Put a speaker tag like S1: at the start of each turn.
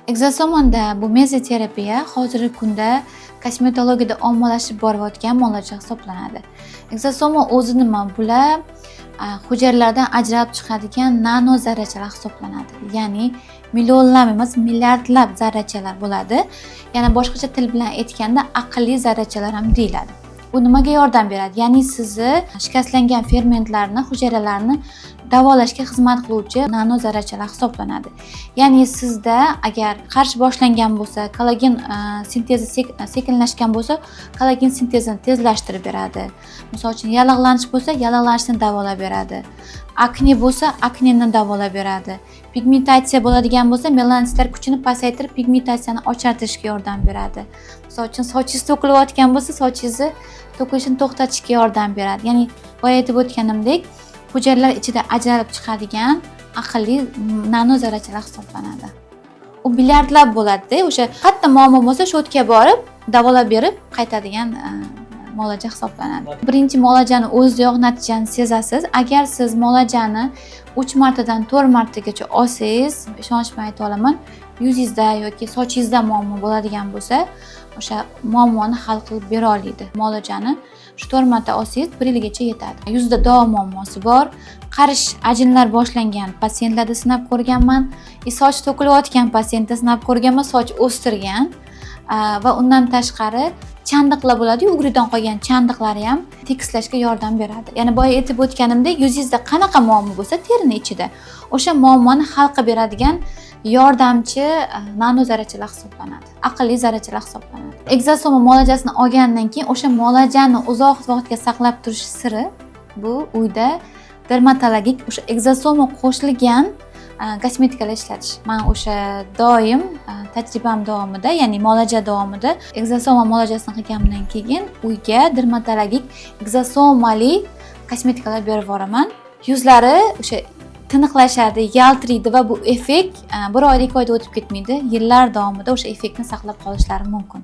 S1: Ekzosomonda bu mezoterapiya hozirgi kunda kosmetologiyada ommalashib borayotgan muolaja hisoblanadi. Ekzosoma o'zi nima? Bular hujayralardan ajralib chiqadigan nano zarrachalar hisoblanadi. Ya'ni millionlab emas, milliardlab zarrachalar bo'ladi. Yana boshqacha til bilan aytganda aqlli zarrachalar ham deyiladi. Bu nimaga yordam beradi? Ya'ni sizni shikastlangan fermentlarni, hujayralarni davolashga xizmat qiluvchi nano zarrachalar hisoblanadi. Ya'ni sizda agar qarish boshlangan bo'lsa, kollagen sintezi sekinlashgan bo'lsa, kollagen sintezini tezlashtirib beradi. Misol uchun yallig'lanish bo'lsa, yallig'lanishni davolab beradi. Akne bo'lsa, akneni davolab beradi. Pigmentatsiya bo'ladigan bo'lsa, melanositlar kuchini pasaytirib, pigmentatsiyani ochartirishga yordam beradi. Misol uchun sochingiz to'kilayotgan bo'lsa, sochingizni to'kilishini to'xtatishga yordam beradi. Ya'ni boya aytib o'tganimdek, hujayralar ichida ajralib chiqadigan aqlli nano zarrachalar hisoblanadi. U milliardlab bo'ladi-da, o'sha katta muammo bo'lsa, sho'tga borib, davolab berib qaytadigan muolaja hisoblanadi. Birinchi muolajani o'ziyoq natijani sezasiz. Agar siz muolajani 3 martadan 4 martagacha olsangiz, ishonch bilan ayta olaman, yuzingizda yoki sochingizda muammo bo'ladigan bo'lsa, o'sha muammoni hal qilib bera oladi. Muolajani 4 marta olsangiz 1 yilgacha yetadi. Yuzda dog' muammosi bor, qarish, ajinlar boshlangan patsientlarda sinab ko'rganman, soch to'kilayotgan patsientda sinab ko'rganman, soch o'stirgan va undan tashqari chandiqlar bo'ladi-yu, ugridan qolgan chandiqlar ham tekislashga yordam beradi. Ya'ni boya aytib o'tganimdek, yuzingizda qanaqa muammo bo'lsa, terini ichida o'sha muammoni hal qilib beradigan yordamchi nano zarrachalar hisoblanadi. Aqlli zarrachalar hisoblanadi. Ekzosoma muolajasini olgandan keyin o'sha muolajani uzoq vaqtga saqlab turish siri bu uyda dermatologik o'sha ekzosoma qo'shilgan kosmetikalar ishlatish. Men o'sha doim tajribam davomida, ya'ni muolaja davomida ekzosoma muolajasini qilgandan keyin uyga dermatologik ekzosomali kosmetikalar berib boraman. Yuzlari o'sha tiniqlashadi, yaltiraydi va bu effekt 1 oyda 2 oyda o'tib ketmaydi. Yillar davomida o'sha effektni saqlab qolishlari mumkin.